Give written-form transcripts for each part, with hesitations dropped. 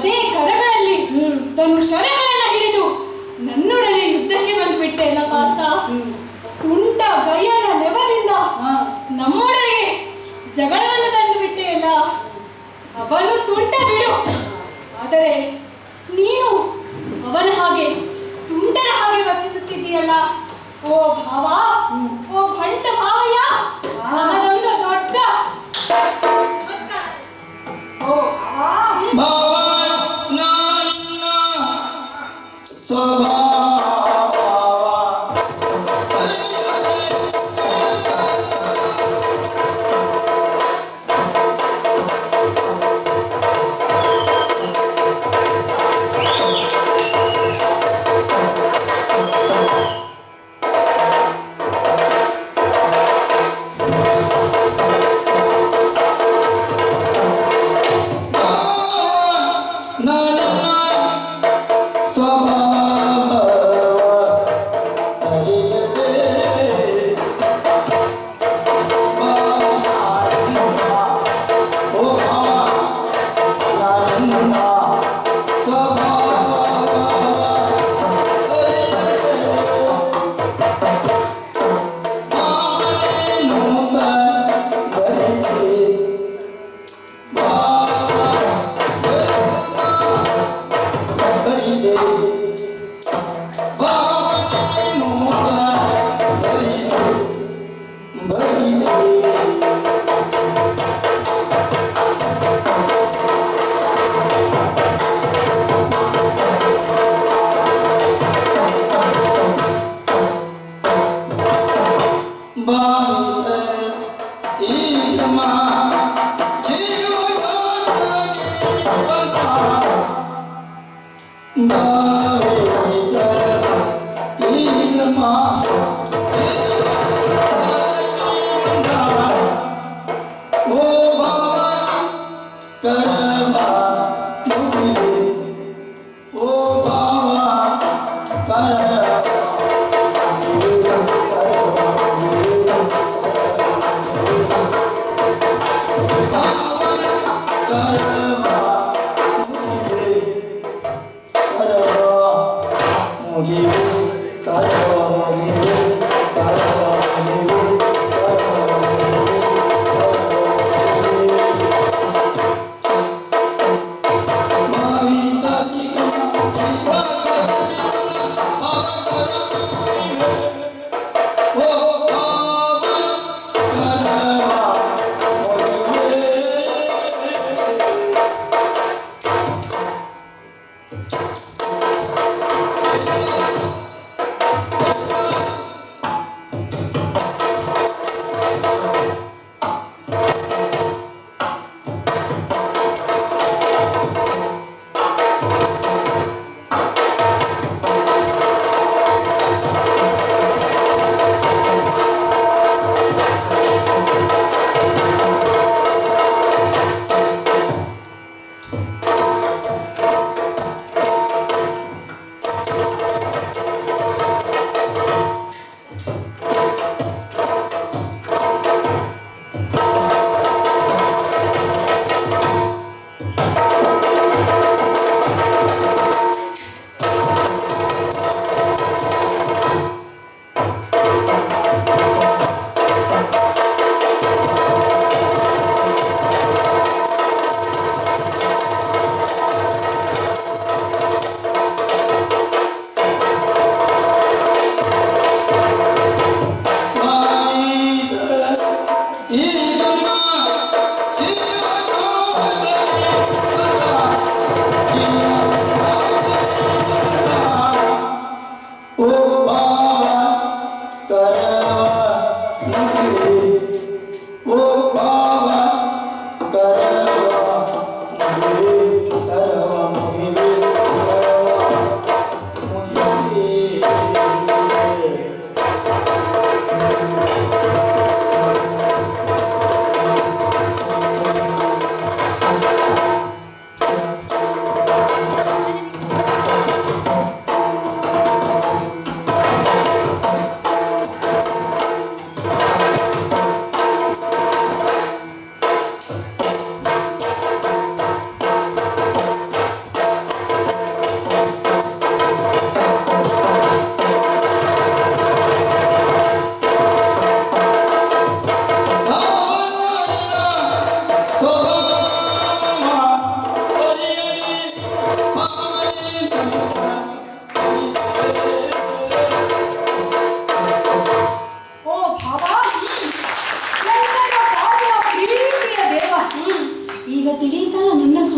ಅದೇ ಕರಗಳಲ್ಲಿ ಧನುಷರಗಳನ್ನು ಹಿಡಿದು ನನ್ನೊಡನೆ ಯುದ್ಧಕ್ಕೆ ಬಂದುಬಿಟ್ಟೆ ಅಲ್ಲ ಪಾಸ. ತುಂಟ ಗಯ್ಯನ ನೆವದಿಂದ ನಮ್ಮೊಡನೆ ಜಗಳವನ್ನು ತಂದು ಬಿಟ್ಟೆ ಅಲ್ಲ. ಅವನು ತುಂಟ ಬಿಡು, ಆದರೆ ನೀನು ಅವನ ಹಾಗೆ ತುಂಟರ ಹಾಗೆ ವರ್ತಿಸುತ್ತಿದ್ದೀಯಲ್ಲ. ಓ ಭಾವ, ಓ ಭಂಟ ಭಾವಯ್ಯ, ನನ್ನದೊಂದು ದೊಡ್ಡ ನಮಸ್ಕಾರ. ಓ ಭಾವ,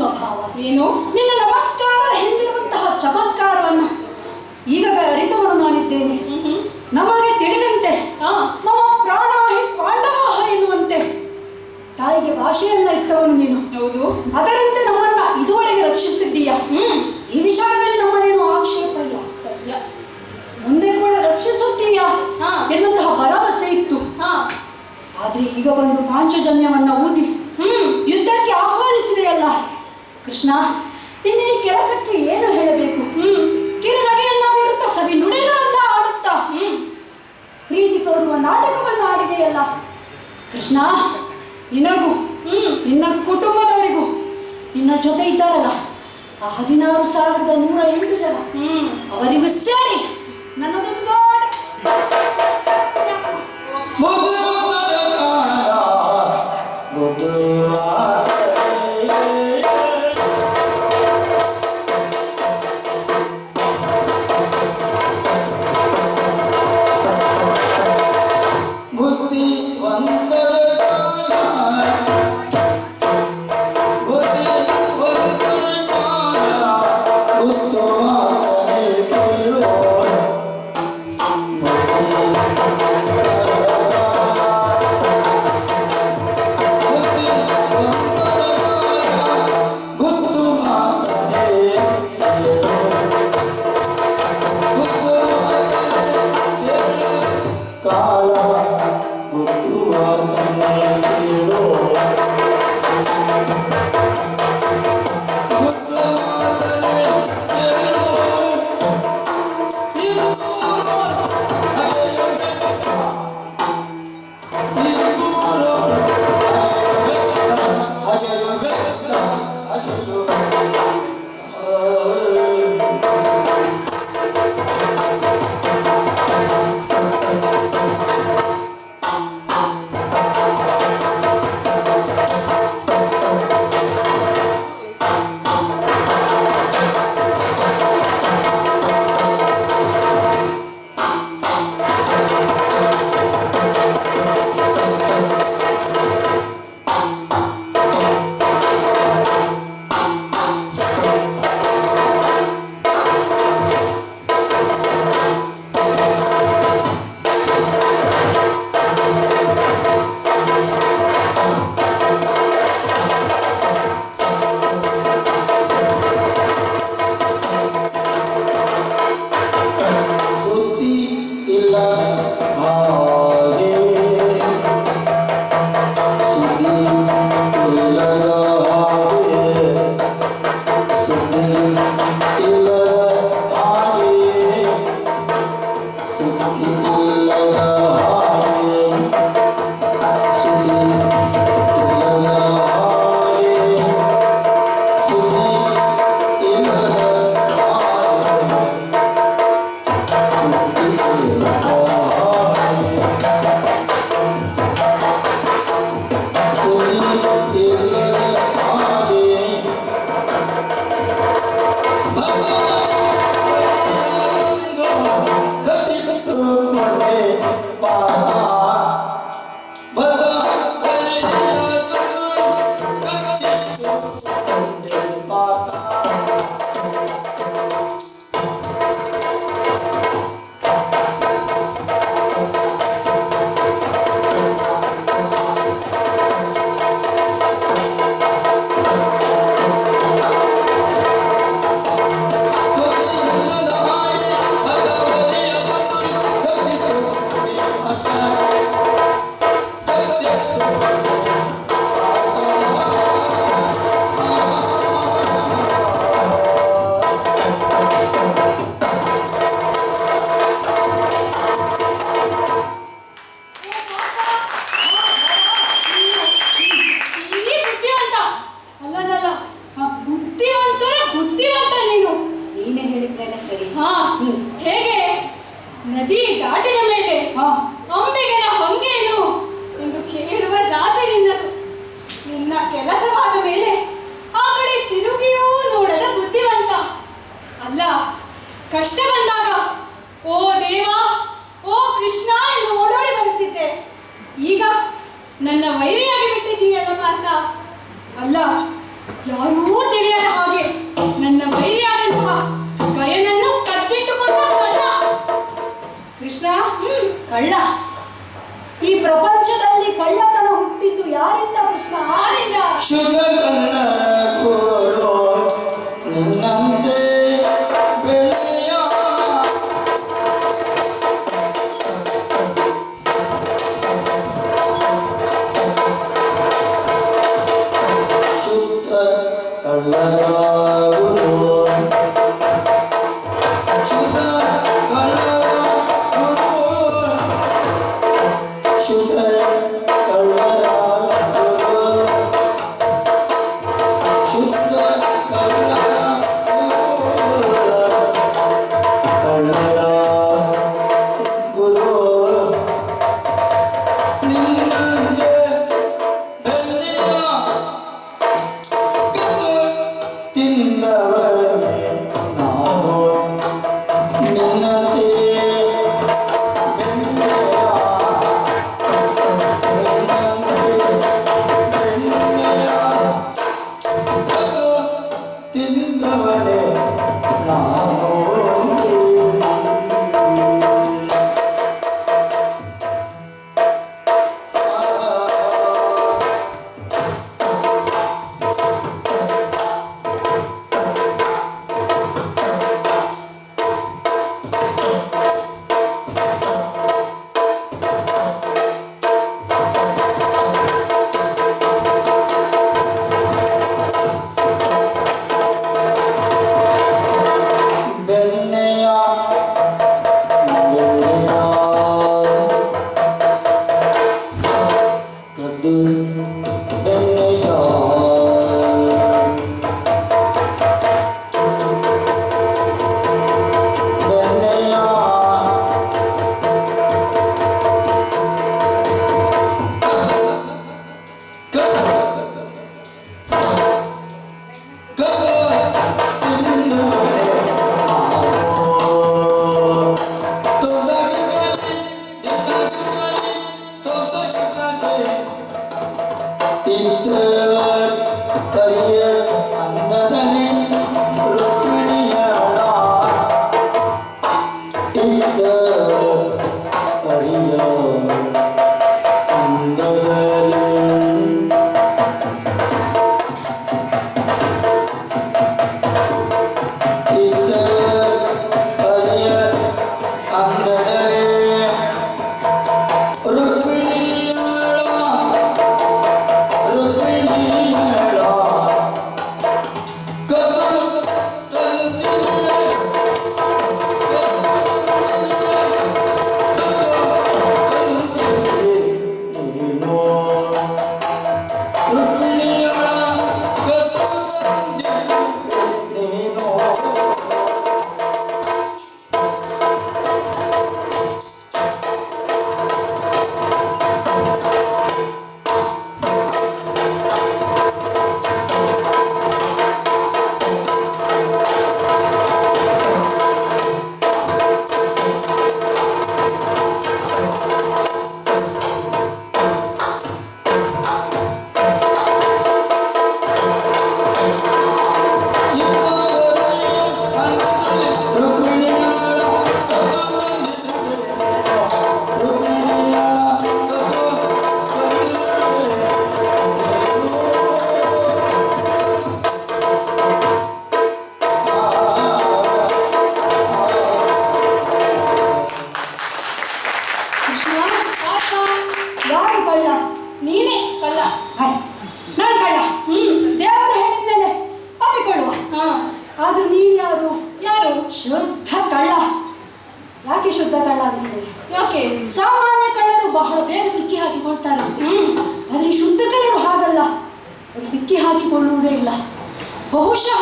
ಸ್ವಭಾವ ಏನು? ನಿನ್ನ ನಮಸ್ಕಾರ ಹಿಂದಿರುವಂತಹ ಚಮತ್ಕಾರವನ್ನ ಈಗ ಅರಿತವನು ನಾನಿದ್ದೇನೆ. ನಮಗೆ ತಿಳಿದಂತೆ ನಮ್ಮ ಪ್ರಾಣಾಹಿ ಪಾಂಡವಾಹ ಎನ್ನುವಂತೆ ತಾಯಿಗೆ ಭಾಷೆಯನ್ನ ಇತ್ತವನು ನೀನು. ಹೌದು. ಅದರಂತೆ ನಮ್ಮನ್ನ ಇದುವರೆಗೆ ರಕ್ಷಿಸಿದ್ದೀಯ. ಈ ವಿಚಾರದಲ್ಲಿ ನಮ್ಮನೇನು ಆಕ್ಷೇಪ ಇಲ್ಲ. ಸತ್ಯ. ಮುಂದೆ ಕೂಡ ರಕ್ಷಿಸುತ್ತೀಯಾ ಎನ್ನುವಂತಹ ಭರವಸೆ ಇತ್ತು. ಆದ್ರೆ ಈಗ ಬಂದು ಪಾಂಚಜನ್ಯವನ್ನ ಊದಿ ಯುದ್ಧಕ್ಕೆ ಆಹ್ವಾನಿಸಿದೆಯಲ್ಲ ಕೃಷ್ಣ, ಇನ್ನು ಈ ಕೆಲಸಕ್ಕೆ ಏನು ಹೇಳಬೇಕು? ಕಿರುನಗೆಯನ್ನ ಬೀರುತ್ತಾ ಸವಿ ನುಡಿಗಳನ್ನ ಆಡುತ್ತಾ ಪ್ರೀತಿ ತೋರುವ ನಾಟಕವನ್ನ ಆಡಿದೆಯಲ್ಲ ಕೃಷ್ಣ. ನಿನಗೂ ನಿನ್ನ ಕುಟುಂಬದವರಿಗೂ ನಿನ್ನ ಜೊತೆ ಇದ್ದಾರಲ್ಲ ಆ 16,108 ಜನ ಅವರಿಗೂ ಸೇರಿ ನನ್ನದೊಂದು ಕಷ್ಟ ಬಂದಾಗ ಓ ದೇವ ಓ ಕೃಷ್ಣ ಎಂದು ಓಡೋಡಿ ಬರುತ್ತಿದ್ದೆ. ಈಗ ನನ್ನ ವೈರಿಯಾಗಿ ಬಿಟ್ಟಿದ್ದೀಯಲ್ಲ ಪಾರ್ಥ. ಅಲ್ಲ, ಯಾರೂ ತಿಳಿಯದ ಹಾಗೆ ನನ್ನ ವೈರಿಯಾದಂತಹ ಗಯನನ್ನು ಕದ್ದಿಟ್ಟುಕೊಂಡ ಕಳ್ಳ. ಕೃಷ್ಣ, ಕಳ್ಳ. ಈ ಪ್ರಪಂಚದಲ್ಲಿ ಕಳ್ಳತನ ಹುಟ್ಟಿದ್ದು ಯಾರಿಂದ ಕೃಷ್ಣ? ಆರಿಂದ ಶುದ್ಧ ಕನ್ನಡ ಕೋರೋ ನಿನ್ನಂತೆ ಬೆಳೆಯ ಶುದ್ಧ ಕಳ್ಳರಾಗುವುದು ಶುದ್ಧ ಕಳ್ಳರಾಗುವುದು ಶುದ್ಧ ಕಳ್ಳರಾಗುವುದು ಶುದ್ಧ ಕಳ್ಳರ ಗುರು ನಿನ್ನಂತೆ ಬೆಳ್ಳಿಯ ಕದ್ದು ತಿಂದವನೇ ನಾನು ನಿನ್ನಂತೆ ಬೆಳ್ಳಿಯ ತಿಂದವನೇ ನಾನು ಬೆಣ್ಣೆಯ ಬೆಣ್ಣೆಯ ಕದ್ದು ಬೆಣ್ಣೆಯ ಬೆಣ್ಣೆಯ ಅಂದದಲ್ಲಿ ರುಕ್ಮಿಣಿಯಳ ಇದ್ದ ಹರಿಯ ಅಂದದಲ್ಲಿ ಇದ್ದ ಹರಿಯ ಅಂದದಲ್ಲಿ ರುಕ್ಮಿಣಿಯಳ ಕದ್ದು ತಂದಿರುವೆ ನೀನು ರುಕ್ಮಿಣಿಯಳ ಕದ್ದು ತಂದಿರುವೆ ನೀನು ಕೃಷ್ಣ, ಯಾರು ಕಳ್ಳ? ನೀನೇ ಕಳ್ಳ. ಹಾಯ್, ನಾನು ಕಳ್ಳ. ದೇವರು ಹೇಳಿದ್ಮೇಲೆ ಒಪ್ಪಿಕೊಳ್ಳುವ. ಹಾ, ಆದ್ರೂ ನೀನು ಯಾರು? ಯಾರು? ಶುದ್ಧ ಕಳ್ಳ. ಯಾಕೆ ಶುದ್ಧ ಕಳ್ಳ ಅಂತಿದೆ? ಯಾಕೆ? ಸಾಮಾನ್ಯ ಕಳ್ಳರು ಬಹಳ ಬೇಗ ಸಿಕ್ಕಿ ಹಾಕಿಕೊಳ್ತಾರೆ. ಆದ್ರೆ ಈ ಶುದ್ಧ ಕಳ್ಳರು ಹಾಗಲ್ಲ, ಅವರು ಸಿಕ್ಕಿ ಹಾಕಿಕೊಳ್ಳುವುದೇ ಇಲ್ಲ. ಬಹುಶಃ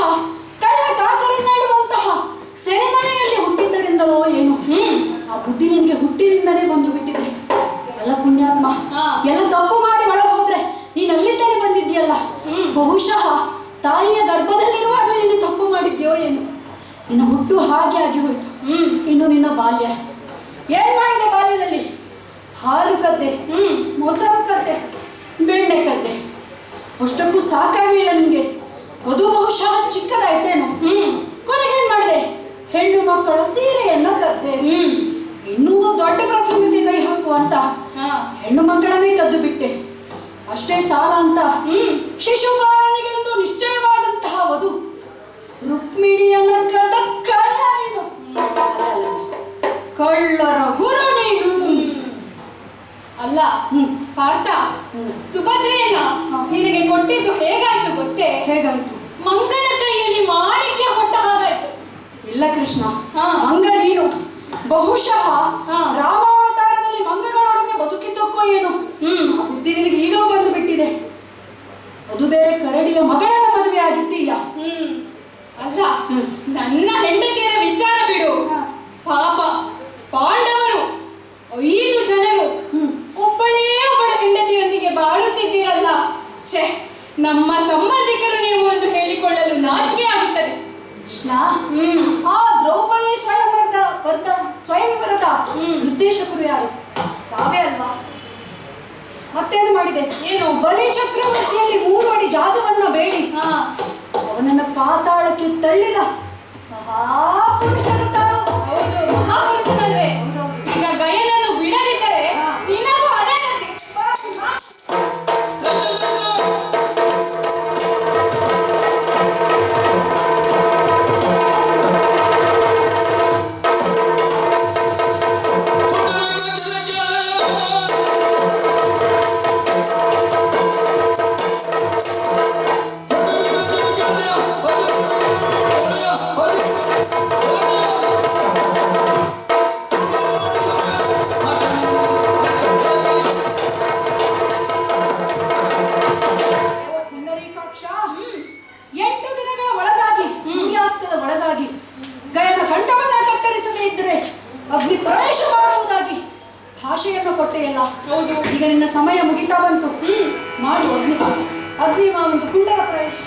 ಕಳ್ಳ ಕಾಕರನ್ನಾಡುವಂತಹ ಸೆರೆಮನೆಯಲ್ಲಿ ಹುಟ್ಟಿದ್ದರಿಂದಲೋ ಏನು, ಆ ಬುದ್ಧಿ ನಿನಗೆ ಹುಟ್ಟಿನಿಂದಲೇ ಬಂದು ಬಿಟ್ಟಿದೆ. ಎಲ್ಲ ಪುಣ್ಯಾತ್ಮ, ಎಲ್ಲ ತಪ್ಪು ಮಾಡಿ ಒಳಗೆ ಹೋದ್ರೆ ನೀನು ಅಲ್ಲಿಂದಲೇ ಬಂದಿದ್ಯಲ್ಲ. ಬಹುಶಃ ತಾಯಿಯ ಗರ್ಭದಲ್ಲಿರುವಾಗಲೇ ನೀನು ತಪ್ಪು ಮಾಡಿದ್ಯೋ ಏನು. ನಿನ್ನ ಹುಟ್ಟು ಹಾಗೆ ಆಗಿ ಹೋಯ್ತು. ಇನ್ನು ನಿನ್ನ ಬಾಲ್ಯ ಏನ್ ಮಾಡಿದೆ? ಬಾಲ್ಯದಲ್ಲಿ ಹಾಲು ಕದ್ದೆ, ಮೊಸರು ಕದ್ದೆ, ಬೆಣ್ಣೆ ಕದ್ದೆ. ಅಷ್ಟಕ್ಕೂ ಸಾಕಾಗಲಿಲ್ಲ ನಿಮಗೆ. ಅದು ಬಹುಶಃ ಚಿಕ್ಕದಾಯ್ತೇನೋ. ಕೊನೆಗೆ ಏನ್ ಮಾಡಿದೆ? ಹೆಣ್ಣು ಮಕ್ಕಳ ಸೀರೆಯನ್ನ ಕದ್ದೆ. ಇನ್ನೂ ದೊಡ್ಡ ಪ್ರಸಂಗಕ್ಕೆ ಕೈ ಹಾಕುವಂತ ಹೆಣ್ಣು ಮಕ್ಕಳನ್ನೇ ಕದ್ದು ಬಿಟ್ಟೆ. ಅಷ್ಟೇ ಸಾಲ ಅಂತ ಶಿಶುಪಾಲನಿಗೆಂದು ನಿಶ್ಚಯವಾದಂತಹ ವಧು ರುಕ್ಮಿಣಿಯನ್ನ ಕದ್ದ ಕಳ್ಳ ನೀನು. ಕಳ್ಳರ ಗುರು ನೀನು. ಅಲ್ಲ ಪಾರ್ಥ, ಸುಭದ್ರೆಯನ್ನ ನಿನಗೆ ಕೊಟ್ಟಿದ್ದು ಹೇಗಾಯ್ತು ಗೊತ್ತೇ? ಹೇಗಾಯ್ತು? ಮಂಗನ ಕೈಯಲ್ಲಿ ಮಾಣಿಕ್ಯ ಹೊಟ್ಟ ಹಾಗಾಯ್ತು. ಇಲ್ಲ ಕೃಷ್ಣ, ಮಂಗ ನೀನು. ಬಹುಶಃ ರಾಮಾವತಾರದಲ್ಲಿ ಮಂಗಗಳೊಡನೆ ಬದುಕಿದ್ದಕ್ಕೋ ಏನು, ಆ ಬುದ್ಧಿ ನಿನಗೆ ಈಗ ಬಂದು ಬಿಟ್ಟಿದೆ. ಅದು ಬೇರೆ ಕರಡಿಯ ಮಗಳನ್ನ ಮದುವೆ ಆಗಿದ್ದೀಯ. ಅಲ್ಲ, ನನ್ನ ಹೆಂಡತಿಯರ ವಿಚಾರ ಬಿಡು. ಪಾಪ ಪಾಂಡವರು 5 ಜನರು ಒಬ್ಬಳೇ ಒಬ್ಬಳ ಹೆಂಡತಿಯೊಂದಿಗೆ ಬಾಳುತ್ತಿದ್ದೀರಲ್ಲ. ಛೆ, ನಮ್ಮ ಸಂಬಂಧಿಕರು ನೀವು ಎಂದು ಹೇಳಿಕೊಳ್ಳಲು ನಾಚಿಕೆ ಆಗುತ್ತದೆ. ಕೃಷ್ಣ, ಆ ದ್ರೌಪದಿ ಸ್ವಯಂವರದ ನಿರ್ದೇಶಕರು ಯಾರು? ತಾವೇ ಅಲ್ವಾ? ಮತ್ತೇನು ಮಾಡಿದೆ? ಏನು? ಬಲಿ ಚಕ್ರವರ್ತಿಯಲ್ಲಿ 3 ಅಡಿ ಜಾಗವನ್ನ ಬೇಡಿ ಅವನನ್ನ ಪಾತಾಳಕ್ಕೆ ತಳ್ಳಿದ ಮಹಾಪುರುಷರು ತಾವು. ಹೌದು, ಮಹಾಪುರುಷನಲ್ವೇ? ಈಗ ಗಯನನ್ನು ಬಿಡದಿದ್ದರೆ ನಿನಗೂ ಅದೇ ಗತಿ. ಪುಂಡರೀಕಾಕ್ಷ, 8 ದಿನಗಳ ಒಳಗಾಗಿ, ಸೂರ್ಯಾಸ್ತದ ಒಳಗಾಗಿ ಗಯನ ಕಂಠವನ್ನ ಕತ್ತರಿಸದೇ ಇದ್ದರೆ ಅಗ್ನಿ ಪ್ರವೇಶ ಮಾಡುವುದಾಗಿ ಭಾಷೆಯನ್ನು ಕೊಟ್ಟೆಯಲ್ಲ. ಹೌದು, ಈಗ ನಿನ್ನ ಸಮಯ ಮುಗಿತಾ ಬಂತು. ಮಾಡು ಅಗ್ನಿ ಒಂದು ಕುಂಡರ ಪ್ರವೇಶ.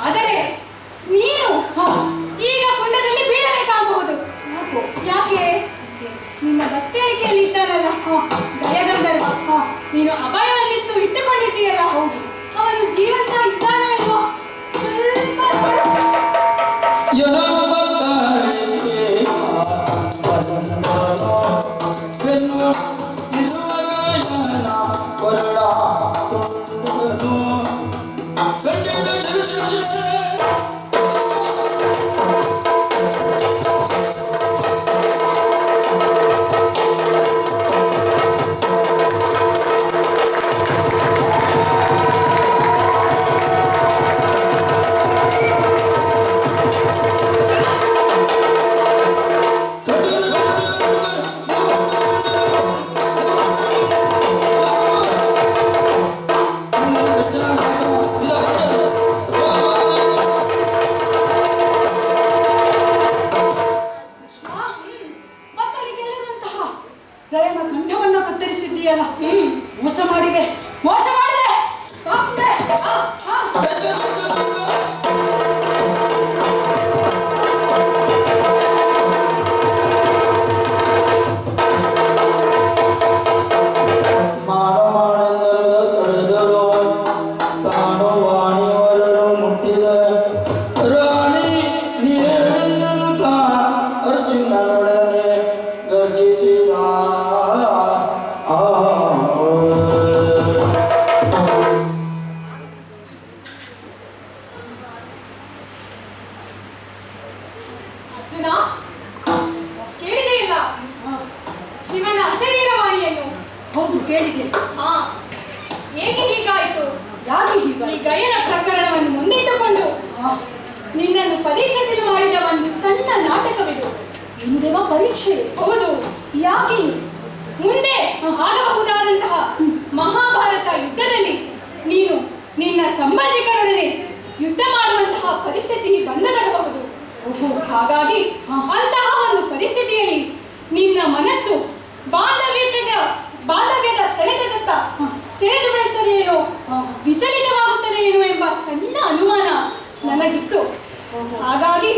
ಆದರೆ ನೀನು ಈಗ ಕುಂಡದಲ್ಲಿ ಬೀಳಬೇಕಾಗಬಹುದು. ಯಾಕೆ? ನಿನ್ನ ಬತ್ತಳಿಕೆಯಲ್ಲಿ ಇದ್ದಾನಲ್ಲ ದಯಗಂಧರ್ವ, ನೀನು ಅಭಯವನ್ನಿತ್ತು ಇಟ್ಟುಕೊಂಡಿದ್ದೀಯಲ್ಲ, ಅವನು ಜೀವಂತ ಇದ್ದಾನೋ ಇಲ್ವೋ ಗಯನ ಕಂಠವನ್ನ ಕತ್ತರಿಸಿದ್ದೀಯಲ್ಲ, ಮೋಸ ಮಾಡಿದೆ, ಮೋಸ ಮಾಡಿದೆ. ಕೇಳಿದೆಯಲ್ಲ ಶಿವನ ಅಶರೀರವಾಣಿಯನ್ನು? ಹೌದು, ಕೇಳಿದೆ. ಏಕೆ ಹೀಗಾಯಿತು? ಯಾಕೆ ಈ ಹೀಗೆ? ಗಯನ ಪ್ರಕರಣವನ್ನು ಮುಂದಿಟ್ಟುಕೊಂಡು ನಿನ್ನನ್ನು ಪರೀಕ್ಷಿಸಲು ಮಾಡಿದ ಒಂದು ಸಣ್ಣ ನಾಟಕವಿದು. ಏನು ದೇವ, ಪರೀಕ್ಷೆ? ಹೌದು. ಯಾಕೆ? ಮುಂದೆ ಆಗಬಹುದಾದಂತಹ ಮಹಾಭಾರತ ಯುದ್ಧದಲ್ಲಿ ನೀನು ನಿನ್ನ ಸಂಬಂಧಿಕರೊಡನೆ ಯುದ್ಧ ಮಾಡುವಂತಹ ಪರಿಸ್ಥಿತಿ ಬಂದಗಡಬಹುದು. ಹಾಗಾಗಿ ಅಂತಹ ಒಂದು ಪರಿಸ್ಥಿತಿಯಲ್ಲಿ ನಿನ್ನ ಮನಸ್ಸು ಬಾಂಧವ್ಯದ ಸೆಳೆತದತ್ತ ಸೆಳೆದು ಬಿಡುತ್ತದೆಯೇನೋ, ವಿಚಲಿತವಾಗುತ್ತದೆಯೇನೋ ಎಂಬ ಸಣ್ಣ ಅನುಮಾನ ನನಗಿತ್ತು. ಹಾಗಾಗಿ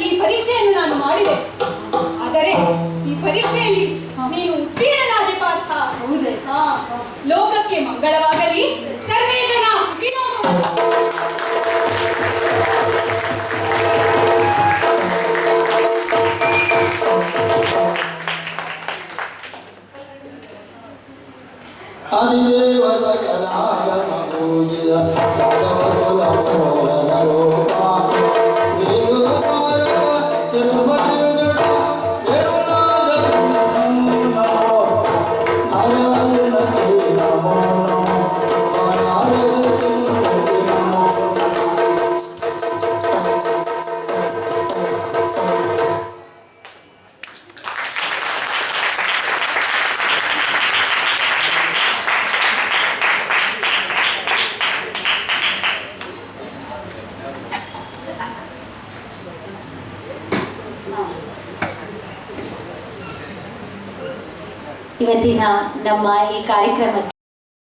ಈ ಪರೀಕ್ಷೆಯನ್ನು ನಾನು ಮಾಡಿದೆ. ಆದರೆ ಈ ಪರೀಕ್ಷೆಯಲ್ಲಿ ನೀನು ಉತ್ತೀರ್ಣನಾದೆ ಪಾರ್ಥ. ಹೌದೇ? ಲೋಕಕ್ಕೆ ಮಂಗಳವಾಗಲಿ, ಸರ್ವೇ ಜನ ಸುಖಿನೋ ಭವಂತು. ಅಧಿದೇವತ ಕಲಾಗಮ ಪೂಜಿತ ರಾಘವ ಕುಲ ರೂಪ ದೇವತಾರಕ ತಿರುಪತಿ ವಿಜಟ ಕೇರಳದ ನಮೋ ಹರಹರನತೆ ನಮೋ ಹರಹರನತೆ ನಮೋ. ಇವತ್ತಿನ ನಮ್ಮ ಈ ಕಾರ್ಯಕ್ರಮಕ್ಕೆ